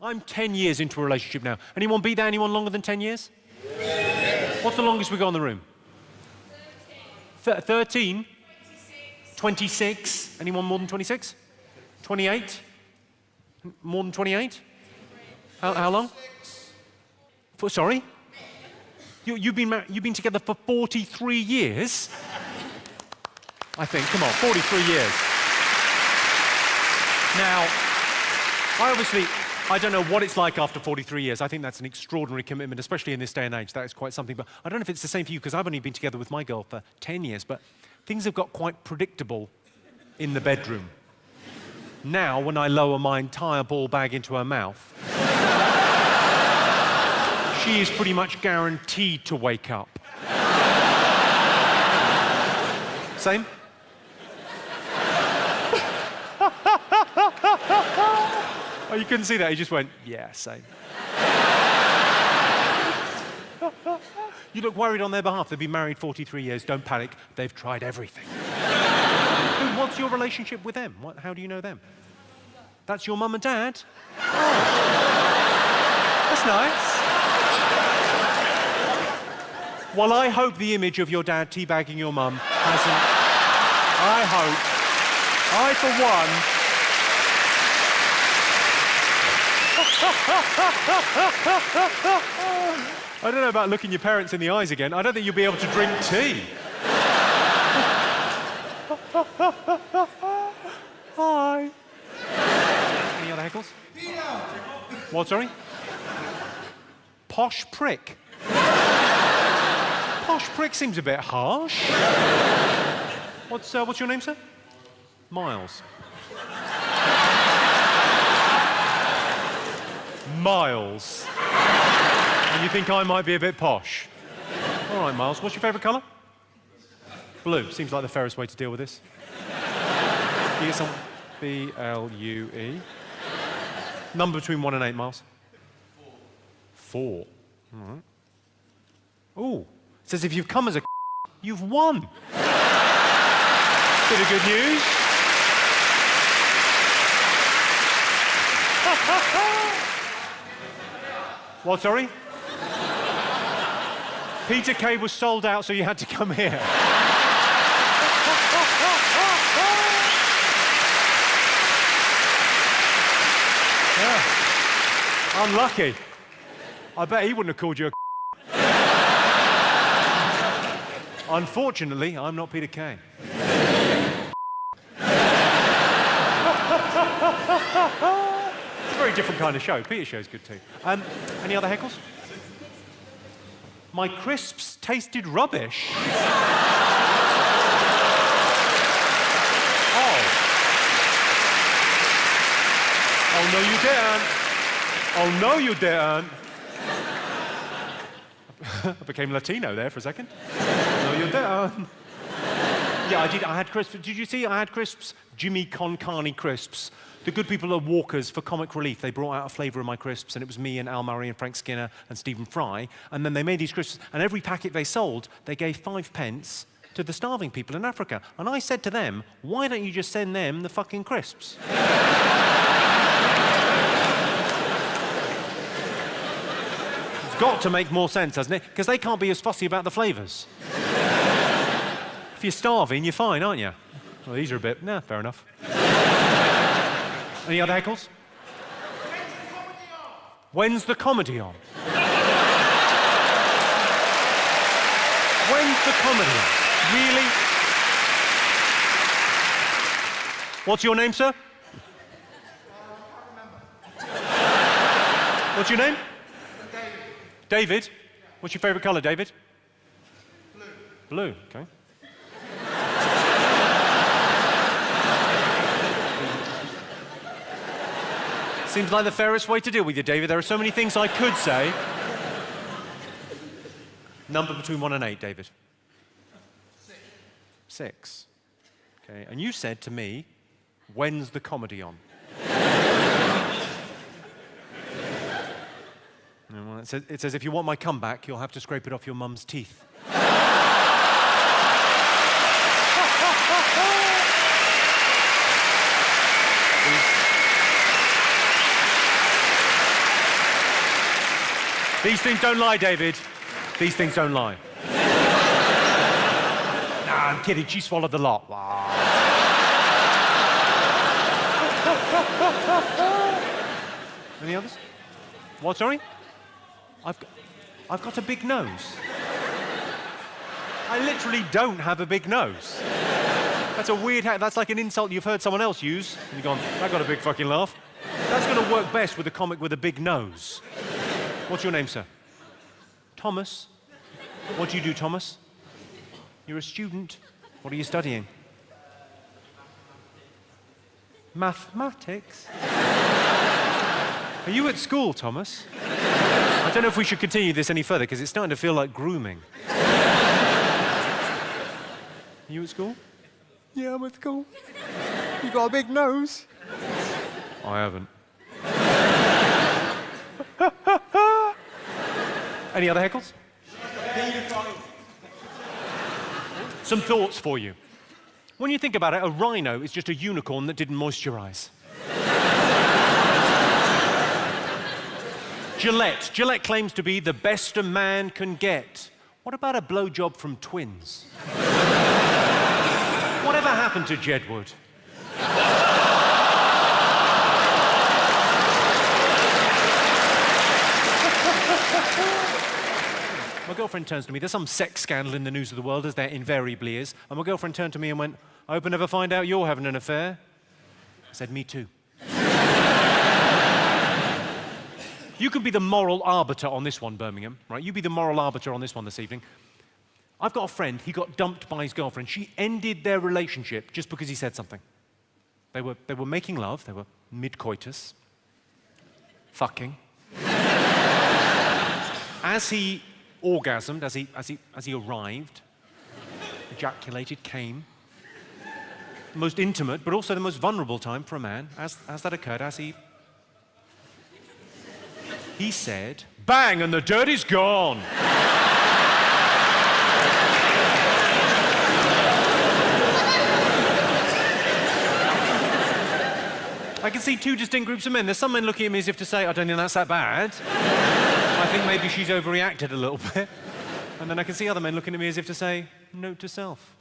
I'm 10 years into a relationship now. Anyone beat that? Anyone longer than 10 years? What's the longest we got in the room? 13? 26. Anyone more than 26? 28? More than 28? How long? Sorry? You've been together for 43 years? I think, come on, 43 years. Now, I don't know what it's like after 43 years. I think that's an extraordinary commitment, especially in this day and age. That is quite something. But I don't know if it's the same for you, because I've only been together with my girl for 10 years, but things have got quite predictable in the bedroom. Now, when I lower my entire ball bag into her mouth, she is pretty much guaranteed to wake up. Same? Oh, you couldn't see that? He just went, yeah, same. You look worried on their behalf. They've been married 43 years. Don't panic. They've tried everything. What's your relationship with them? How do you know them? That's your mum and dad? Oh. That's nice. Well, I hope the image of your dad teabagging your mum hasn't... I for one... I don't know about looking your parents in the eyes again. I don't think you'll be able to drink tea. Hi. Any other heckles? What, sorry? Posh prick. Posh prick seems a bit harsh. What's your name, sir? Miles. Miles. And you think I might be a bit posh? All right, Miles. What's your favourite colour? Blue. Seems like the fairest way to deal with this. You get some B-L-U-E. Number between 1 and 8, Miles. 4. All right. Ooh. It says if you've come as a you've won. Bit of good news. What, sorry? Peter Kay was sold out, so you had to come here. Yeah. Unlucky. I bet he wouldn't have called you a Unfortunately, I'm not Peter Kay. It's a very different kind of show. Peter's show's good too. Any other heckles? My crisps tasted rubbish. Oh. Oh, no, you didn't. Oh, no, you didn't. I became Latino there for a second. No, you didn't. Yeah, I did. I had crisps. Did you see I had crisps? Jimmy Con Carne crisps. The good people at Walker's, for comic relief, they brought out a flavour of my crisps, and it was me and Al Murray and Frank Skinner and Stephen Fry. And then they made these crisps, and every packet they sold, they gave 5 pence to the starving people in Africa. And I said to them, why don't you just send them the fucking crisps? It's got to make more sense, hasn't it? Because they can't be as fussy about the flavours. If you're starving, you're fine, aren't you? Well, these are a bit... Nah, fair enough. Any other heckles? When's the comedy on? When's the comedy on? Really? What's your name, sir? What's your name? David. David? What's your favourite colour, David? Blue. Blue, okay. Seems like the fairest way to deal with you, David. There are so many things I could say. Number between 1 and 8, David. 6. 6. Okay, and you said to me, when's the comedy on? Well, it says, if you want my comeback, you'll have to scrape it off your mum's teeth. These things don't lie, David. These things don't lie. Nah, I'm kidding. She swallowed the lot. Wow. Any others? What, sorry? I've got a big nose. I literally don't have a big nose. That's a weird that's like an insult you've heard someone else use. And you've gone, that got a big fucking laugh. That's going to work best with a comic with a big nose. What's your name, sir? Thomas. What do you do, Thomas? You're a student. What are you studying? Mathematics? Are you at school, Thomas? I don't know if we should continue this any further because it's starting to feel like grooming. Are you at school? Yeah, I'm at school. You got a big nose. I haven't. Any other heckles? Some thoughts for you. When you think about it, a rhino is just a unicorn that didn't moisturize. Gillette claims to be the best a man can get. What about a blowjob from twins? Whatever happened to Jedward? My girlfriend turns to me. There's some sex scandal in the news of the world, as there invariably is. And my girlfriend turned to me and went, I hope I never find out you're having an affair. I said, me too. You can be the moral arbiter on this one, Birmingham, right? You be the moral arbiter on this one this evening. I've got a friend, he got dumped by his girlfriend. She ended their relationship just because he said something. They were making love, they were mid-coitus, fucking. As he orgasmed, as he arrived, ejaculated, came, the most intimate, but also the most vulnerable time for a man, as that occurred, he said, bang, and the dirt is gone. I can see two distinct groups of men. There's some men looking at me as if to say, I don't think that's that bad. I think maybe she's overreacted a little bit. And then I can see other men looking at me as if to say, note to self.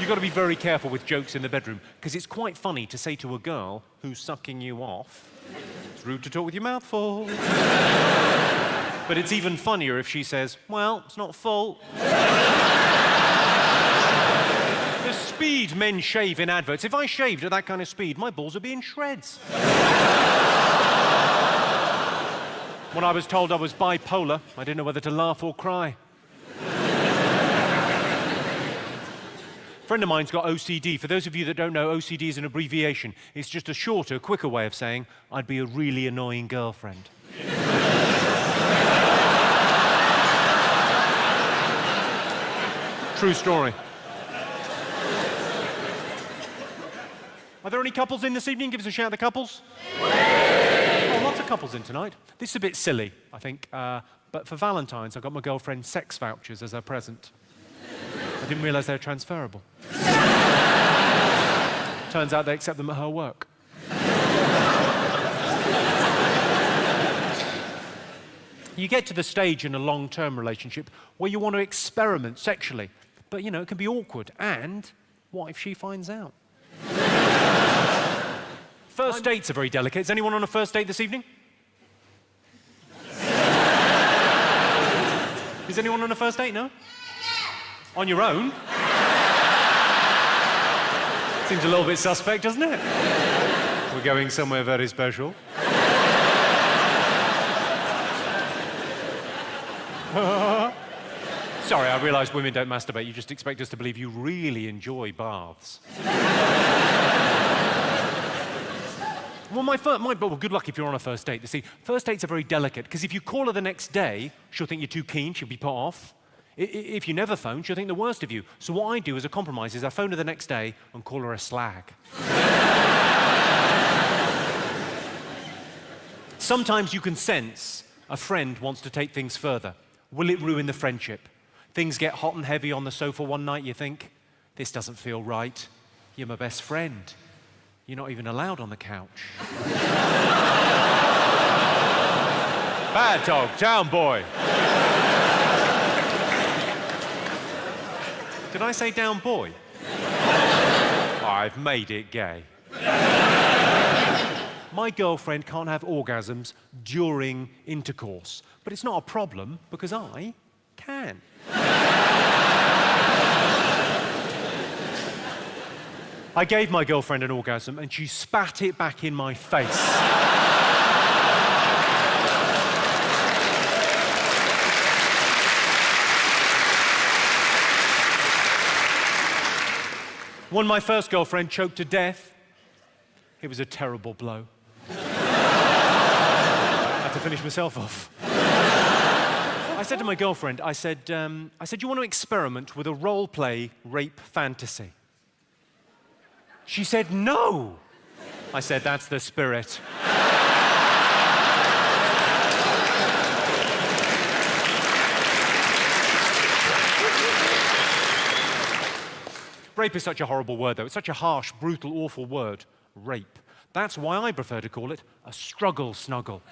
You've got to be very careful with jokes in the bedroom, because it's quite funny to say to a girl who's sucking you off, it's rude to talk with your mouth full. But it's even funnier if she says, well, it's not full. The speed men shave in adverts. If I shaved at that kind of speed, my balls would be in shreds. When I was told I was bipolar, I didn't know whether to laugh or cry. A friend of mine's got OCD. For those of you that don't know, OCD is an abbreviation. It's just a shorter, quicker way of saying, I'd be a really annoying girlfriend. True story. Are there any couples in this evening? Give us a shout, the couples. Oh, lots of couples in tonight. This is a bit silly, I think, but for Valentine's, I got my girlfriend sex vouchers as her present. I didn't realise they were transferable. Turns out they accept them at her work. You get to the stage in a long-term relationship where you want to experiment sexually, but, it can be awkward. And what if she finds out? First dates are very delicate. Is anyone on a first date this evening? Is anyone on a first date? No? On your own? Seems a little bit suspect, doesn't it? We're going somewhere very special. Sorry, I realise women don't masturbate. You just expect us to believe you really enjoy baths. Well, good luck if you're on a first date. You see, first dates are very delicate, because if you call her the next day, she'll think you're too keen, she'll be put off. If you never phone, she'll think the worst of you. So what I do as a compromise is I phone her the next day and call her a slag. Sometimes you can sense a friend wants to take things further. Will it ruin the friendship? Things get hot and heavy on the sofa one night, you think, this doesn't feel right. You're my best friend. You're not even allowed on the couch. Bad dog, down boy. Did I say down boy? I've made it gay. My girlfriend can't have orgasms during intercourse, but it's not a problem because I can. I gave my girlfriend an orgasm and she spat it back in my face. When my first girlfriend choked to death, it was a terrible blow. I had to finish myself off. I said to my girlfriend, I said, you want to experiment with a role-play rape fantasy? She said, no. I said, that's the spirit. Rape is such a horrible word, though. It's such a harsh, brutal, awful word. Rape. That's why I prefer to call it a struggle snuggle.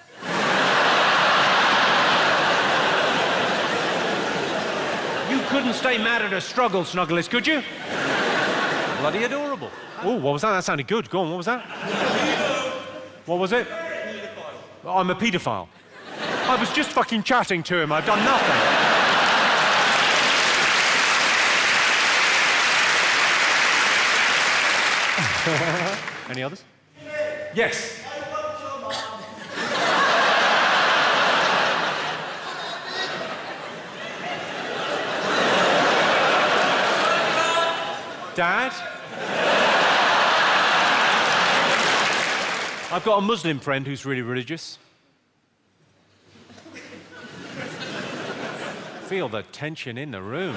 You couldn't stay mad at a struggle snugglist, could you? Bloody adorable. Oh, what was that? That sounded good. Go on, what was that? What was it? Paedophile. I'm a paedophile. I was just fucking chatting to him. I've done nothing. Any others? Yes. Dad? I've got a Muslim friend who's really religious. Feel the tension in the room.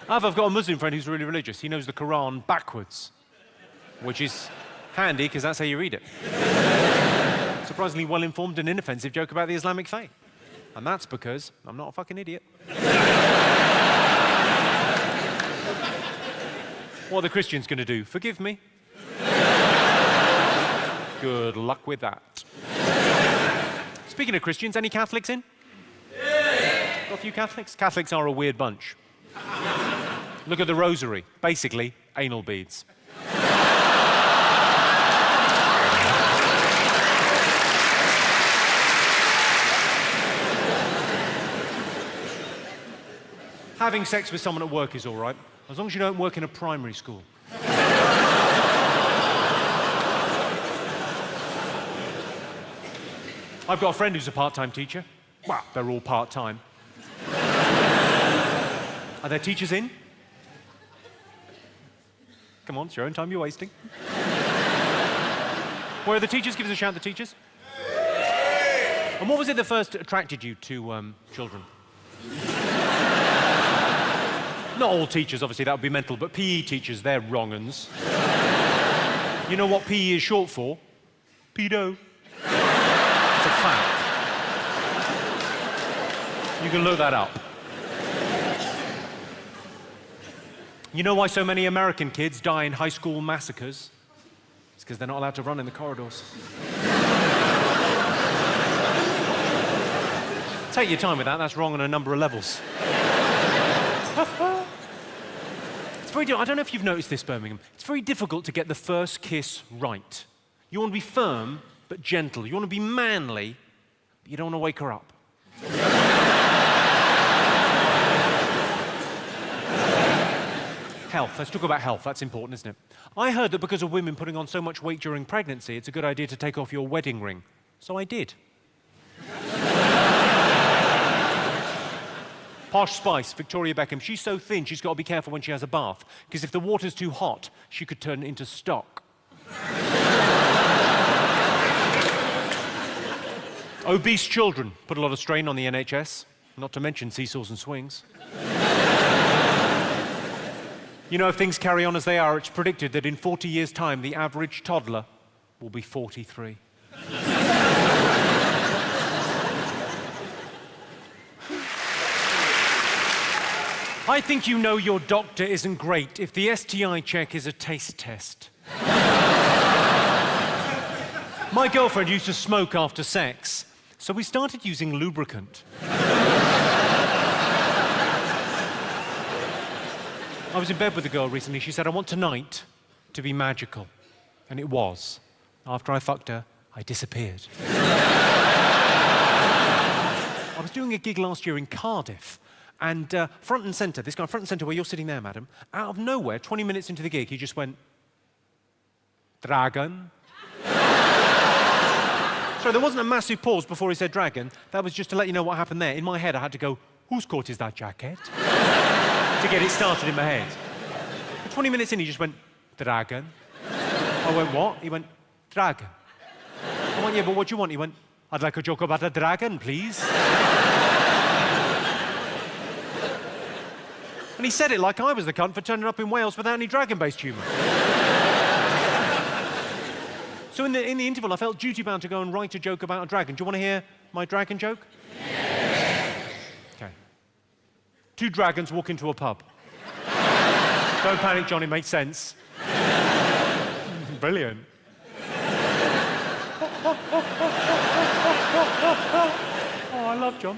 I've got a Muslim friend who's really religious. He knows the Quran backwards, which is handy because that's how you read it. Surprisingly well-informed and inoffensive joke about the Islamic faith. And that's because I'm not a fucking idiot. What are the Christians going to do? Forgive me? Good luck with that. Speaking of Christians, any Catholics in? Got a few Catholics? Catholics are a weird bunch. Look at the rosary. Basically, anal beads. Having sex with someone at work is all right, as long as you don't work in a primary school. I've got a friend who's a part-time teacher. Well, they're all part-time. Are there teachers in? Come on, it's your own time you're wasting. Where are the teachers? Give us a shout, the teachers. And what was it that first attracted you to children? Not all teachers, obviously, that would be mental, but PE teachers, they're wrong-uns. You know what PE is short for? Pedo. It's a fact. You can look that up. You know why so many American kids die in high school massacres? It's because they're not allowed to run in the corridors. Take your time with that, that's wrong on a number of levels. It's very, I don't know if you've noticed this, Birmingham. It's very difficult to get the first kiss right. You want to be firm, but gentle. You want to be manly, but you don't want to wake her up. Health. Let's talk about health. That's important, isn't it? I heard that because of women putting on so much weight during pregnancy, it's a good idea to take off your wedding ring. So I did. Posh Spice, Victoria Beckham. She's so thin, she's got to be careful when she has a bath, because if the water's too hot, she could turn into stock. Obese children put a lot of strain on the NHS, not to mention seesaws and swings. You know, if things carry on as they are, it's predicted that in 40 years' time, the average toddler will be 43. I think you know your doctor isn't great if the STI check is a taste test. My girlfriend used to smoke after sex, so we started using lubricant. I was in bed with a girl recently. She said, I want tonight to be magical. And it was. After I fucked her, I disappeared. I was doing a gig last year in Cardiff, and front and centre, this guy front and centre where you're sitting there, madam, out of nowhere, 20 minutes into the gig, he just went, dragon. Sorry, there wasn't a massive pause before he said dragon. That was just to let you know what happened there. In my head, I had to go, whose coat is that jacket? To get it started in my head. For 20 minutes in, he just went, dragon. I went, what? He went, dragon. I went, yeah, but what do you want? He went, I'd like a joke about a dragon, please. And he said it like I was the cunt for turning up in Wales without any dragon-based humour. So in the interval, I felt duty-bound to go and write a joke about a dragon. Do you want to hear my dragon joke? Yes. Okay. 2 dragons walk into a pub. Don't panic, John, it makes sense. Brilliant. Oh, I love John.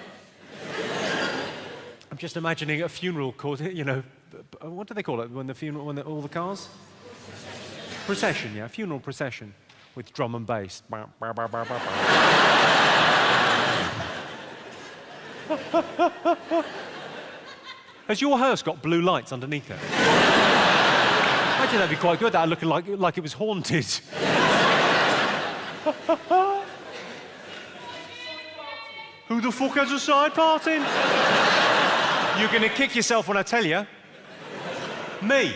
I'm just imagining a funeral called, you know, what do they call it when the funeral, when all the cars? Procession, yeah, funeral procession with drum and bass. Has your hearse got blue lights underneath it? Imagine that'd be quite good. That looking like it was haunted. Who the fuck has a side party? You're gonna kick yourself when I tell you. Me.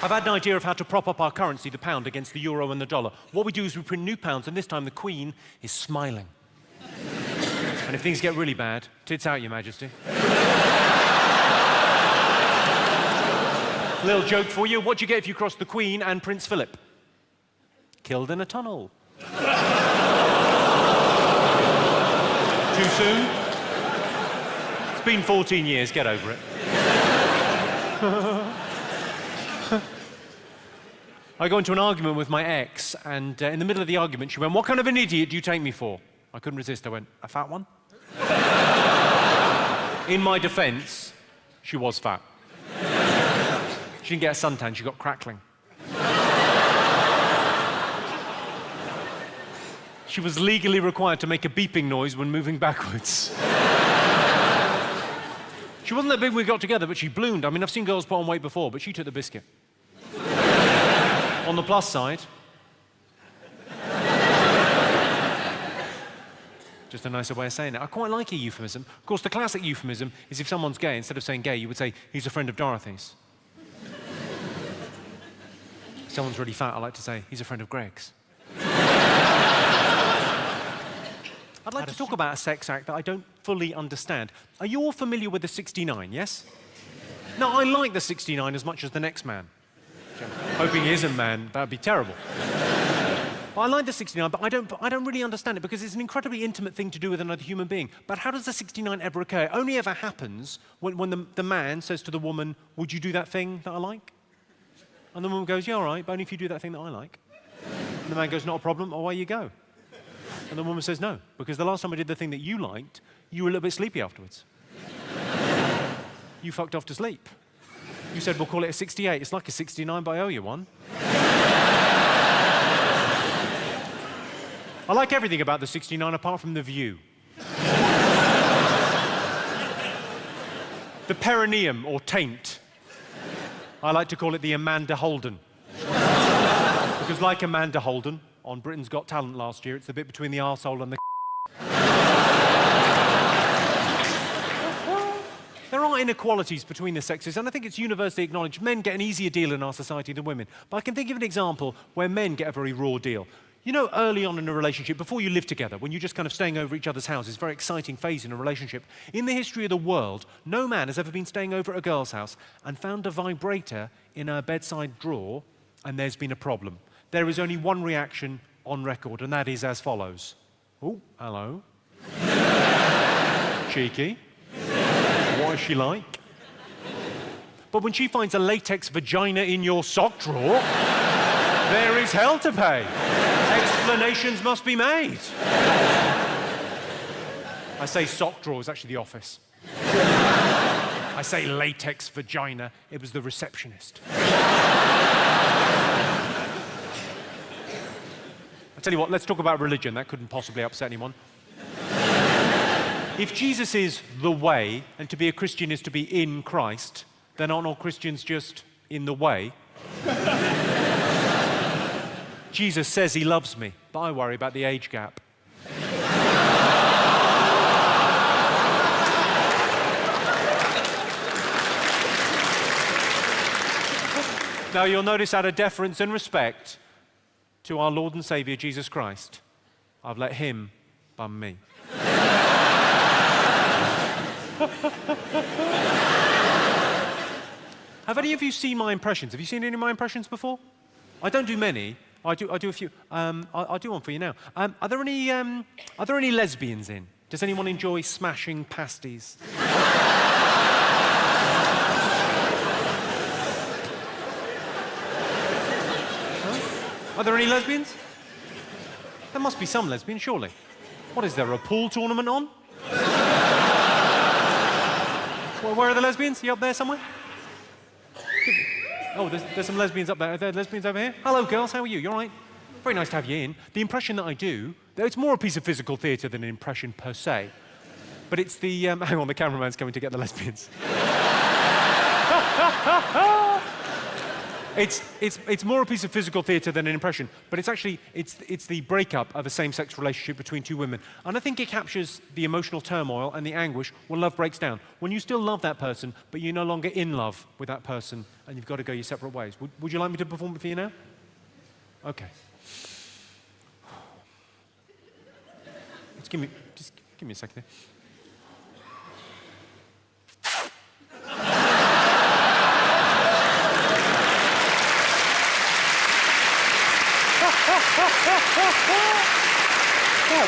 I've had an idea of how to prop up our currency, the pound, against the euro and the dollar. What we do is we print new pounds, and this time the Queen is smiling. And if things get really bad, tits out, Your Majesty. Little joke for you. What do you get if you cross the Queen and Prince Philip? Killed in a tunnel. Too soon? It's been 14 years. Get over it. I got into an argument with my ex, and in the middle of the argument, she went, what kind of an idiot do you take me for? I couldn't resist. I went, a fat one? In my defense, she was fat. She didn't get a suntan, she got crackling. She was legally required to make a beeping noise when moving backwards. She wasn't that big when we got together, but she bloomed. I mean, I've seen girls put on weight before, but she took the biscuit. On the plus side, just a nicer way of saying it. I quite like a euphemism. Of course, the classic euphemism is if someone's gay, instead of saying gay, you would say, he's a friend of Dorothy's. If someone's really fat, I like to say, he's a friend of Greg's. I'd like to talk about a sex act that I don't fully understand. Are you all familiar with the 69, yes? No, I like the 69 as much as the next man. Hoping he isn't man, that'd be terrible. But I like the 69, but I don't really understand it because it's an incredibly intimate thing to do with another human being. But how does the 69 ever occur? It only ever happens when the man says to the woman, would you do that thing that I like? And the woman goes, yeah, all right, but only if you do that thing that I like. And the man goes, not a problem, away you go. And the woman says, no, because the last time I did the thing that you liked, you were a little bit sleepy afterwards. You fucked off to sleep. You said, we'll call it a 68. It's like a 69, but I owe you one. I like everything about the 69 apart from the view. The perineum, or taint. I like to call it the Amanda Holden. Because like Amanda Holden, on Britain's Got Talent last year, it's the bit between the arsehole and the There are inequalities between the sexes, and I think it's universally acknowledged. Men get an easier deal in our society than women. But I can think of an example where men get a very raw deal. You know, early on in a relationship, before you live together, when you're just kind of staying over each other's houses, very exciting phase in a relationship. In the history of the world, no man has ever been staying over at a girl's house and found a vibrator in her bedside drawer, and there's been a problem. There is only one reaction on record, and that is as follows. Oh, hello. Cheeky. What is she like? But when she finds a latex vagina in your sock drawer, there is hell to pay. Explanations must be made. I say sock drawer, it's actually the office. I say latex vagina, it was the receptionist. I tell you what, let's talk about religion. That couldn't possibly upset anyone. If Jesus is the way, and to be a Christian is to be in Christ, then aren't all Christians just in the way? Jesus says he loves me, but I worry about the age gap. Now you'll notice out of deference and respect to our Lord and Saviour Jesus Christ, I've let him bum me. Have any of you seen my impressions? Have you seen any of my impressions before? I don't do many. I do a few. I'll do one for you now. Are there any lesbians in? Does anyone enjoy smashing pasties? Are there any lesbians? There must be some lesbians, surely. What is there, a pool tournament on? Well, where are the lesbians? You up there somewhere? Oh, there's some lesbians up there. Are there lesbians over here? Hello, girls. How are you? You all right? Very nice to have you in. The impression that I do, it's more a piece of physical theatre than an impression per se. But it's the... hang on, the cameraman's coming to get the lesbians. It's more a piece of physical theatre than an impression, but it's actually, it's the breakup of a same-sex relationship between two women. And I think it captures the emotional turmoil and the anguish when love breaks down. When you still love that person, but you're no longer in love with that person, and you've got to go your separate ways. Would you like me to perform it for you now? Okay. Just give me a second here.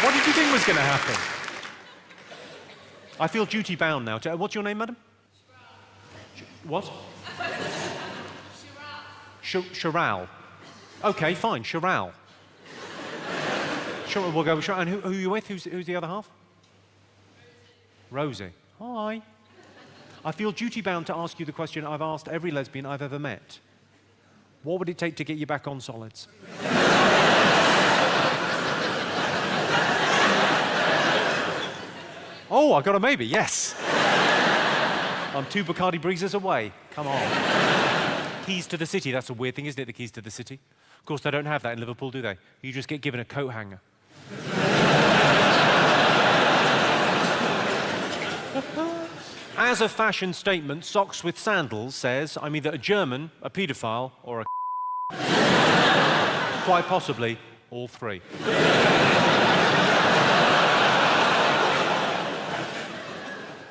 What did you think was going to happen? I feel duty bound now. What's your name, madam? What? Chiral. Okay, fine, Chiral. Sure, we'll go with Chiral. And who are you with? Who's the other half? Rosie. Hi. I feel duty bound to ask you the question I've asked every lesbian I've ever met. What would it take to get you back on solids? Oh, I got a maybe, yes. I'm 2 Bacardi Breezes away. Come on. Keys to the city, that's a weird thing, isn't it, the keys to the city? Of course, they don't have that in Liverpool, do they? You just get given a coat hanger. As a fashion statement, Socks with Sandals says, I'm either a German, a paedophile, or a quite possibly all three.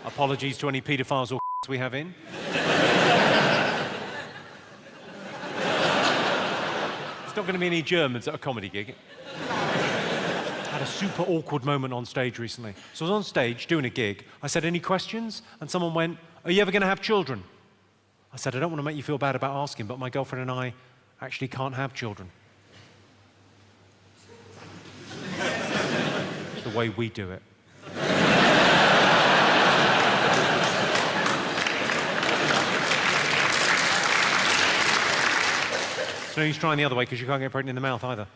Apologies to any paedophiles or we have in. There's not going to be any Germans at a comedy gig. I had a super awkward moment on stage recently. So I was on stage doing a gig. I said, any questions? And someone went, are you ever going to have children? I said, I don't want to make you feel bad about asking, but my girlfriend and I actually can't have children. The way we do it. So no use trying the other way because you can't get pregnant in the mouth either.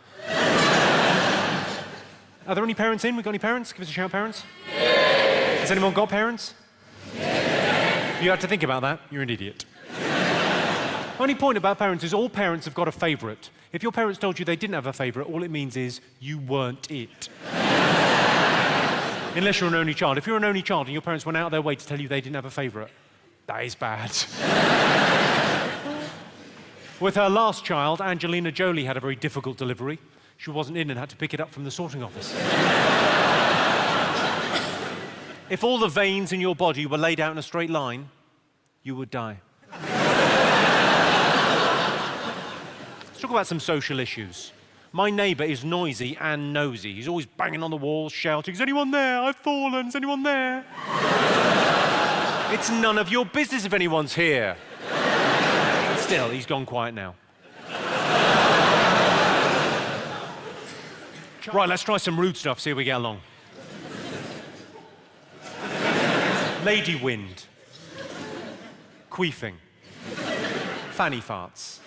Are there any parents in? We got any parents? Give us a shout, parents. Yeah. Has anyone got parents? Yeah. If you had to think about that, you're an idiot. Only point about parents is all parents have got a favourite. If your parents told you they didn't have a favourite, all it means is you weren't it. Unless you're an only child. If you're an only child and your parents went out of their way to tell you they didn't have a favourite, that is bad. With her last child, Angelina Jolie had a very difficult delivery. She wasn't in and had to pick it up from the sorting office. If all the veins in your body were laid out in a straight line, you would die. Let's talk about some social issues. My neighbour is noisy and nosy. He's always banging on the walls, shouting, is anyone there? I've fallen, is anyone there? It's none of your business if anyone's here. Still, he's gone quiet now. Right, let's try some rude stuff, see how we get along. Lady wind. Queefing. Fanny farts.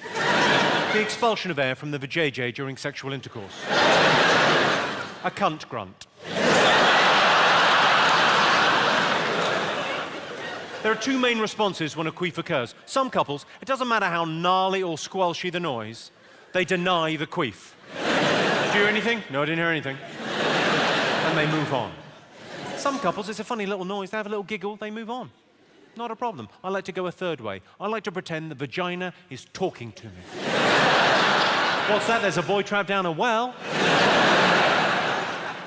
The expulsion of air from the vajayjay during sexual intercourse. A cunt grunt. There are two main responses when a queef occurs. Some couples, it doesn't matter how gnarly or squelchy the noise, they deny the queef. Did you hear anything? No, I didn't hear anything. And they move on. Some couples, it's a funny little noise, they have a little giggle, they move on. Not a problem. I like to go a third way. I like to pretend the vagina is talking to me. What's that? There's a boy trapped down a well.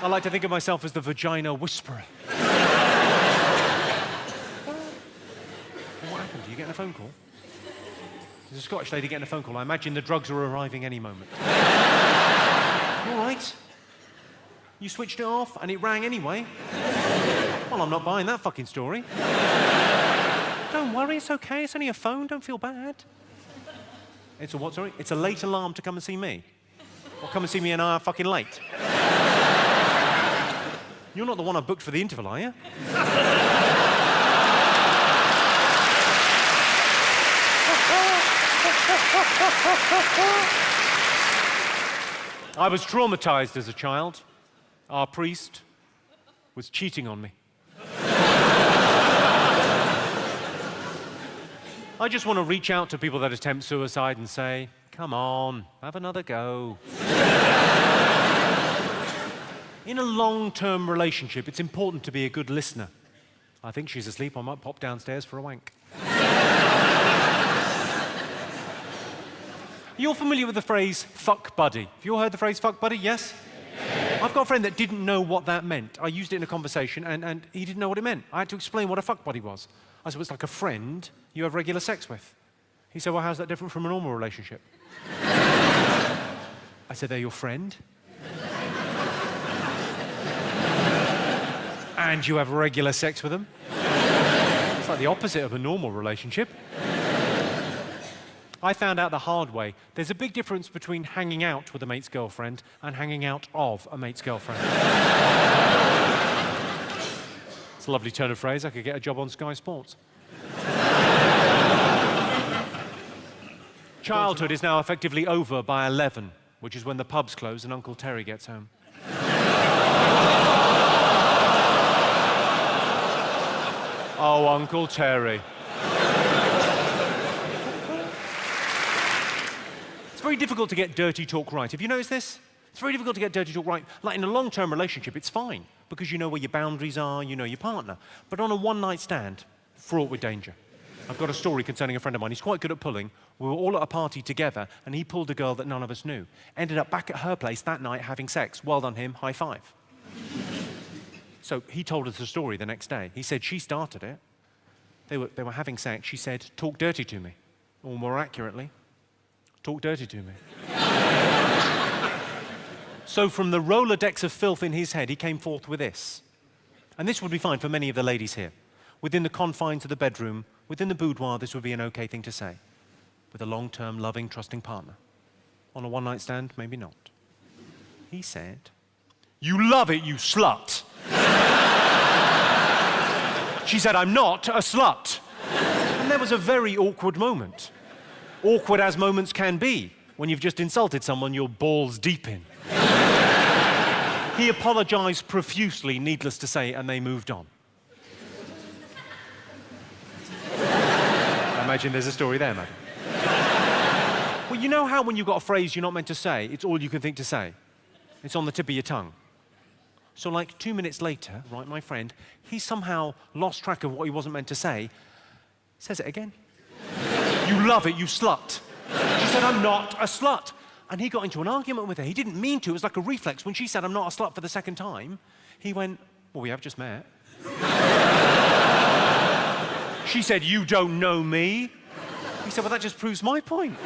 I like to think of myself as the vagina whisperer. What happened? Are you getting a phone call? There's a Scottish lady getting a phone call. I imagine the drugs are arriving any moment. You all right? You switched it off and it rang anyway? Well, I'm not buying that fucking story. Don't worry, it's okay. It's only a phone. Don't feel bad. It's a what, sorry? It's a late alarm to come and see me. Or come and see me an hour fucking late. You're not the one I booked for the interval, are you? I was traumatized as a child. Our priest was cheating on me. I just want to reach out to people that attempt suicide and say, come on, have another go. In a long-term relationship, it's important to be a good listener. I think she's asleep. I might pop downstairs for a wank. You're familiar with the phrase, fuck buddy. Have you all heard the phrase, fuck buddy? Yes? I've got a friend that didn't know what that meant. I used it in a conversation, and he didn't know what it meant. I had to explain what a fuck buddy was. I said, well, it's like a friend you have regular sex with. He said, well, how's that different from a normal relationship? I said, they're your friend. And you have regular sex with them. It's like the opposite of a normal relationship. I found out the hard way. There's a big difference between hanging out with a mate's girlfriend and hanging out of a mate's girlfriend. It's a lovely turn of phrase. I could get a job on Sky Sports. Childhood is now effectively over by 11, which is when the pubs close and Uncle Terry gets home. Oh, Uncle Terry. It's very difficult to get dirty talk right. Have you noticed this? It's very difficult to get dirty talk right. Like in a long-term relationship, it's fine, because you know where your boundaries are, you know your partner. But on a one-night stand, fraught with danger. I've got a story concerning a friend of mine. He's quite good at pulling. We were all at a party together, and he pulled a girl that none of us knew. Ended up back at her place that night having sex. Well done him, high five. So he told us the story the next day. He said she started it. They were having sex. She said, talk dirty to me. Or more accurately, talk dirty to me. So from the Rolodex of filth in his head, he came forth with this. And this would be fine for many of the ladies here. Within the confines of the bedroom, within the boudoir, this would be an okay thing to say. With a long-term, loving, trusting partner. On a one-night stand, maybe not. He said, you love it, you slut. She said, I'm not a slut. And there was a very awkward moment. Awkward as moments can be when you've just insulted someone you're balls deep in. He apologized profusely, needless to say, and they moved on. I imagine there's a story there, madam. Well, you know how when you've got a phrase you're not meant to say, it's all you can think to say? It's on the tip of your tongue. So like 2 minutes later, right, my friend, he somehow lost track of what he wasn't meant to say, says it again. You love it, you slut. She said, I'm not a slut. And he got into an argument with her. He didn't mean to. It was like a reflex. When she said, I'm not a slut for the second time, he went, well, we have just met. She said, you don't know me. He said, well, that just proves my point.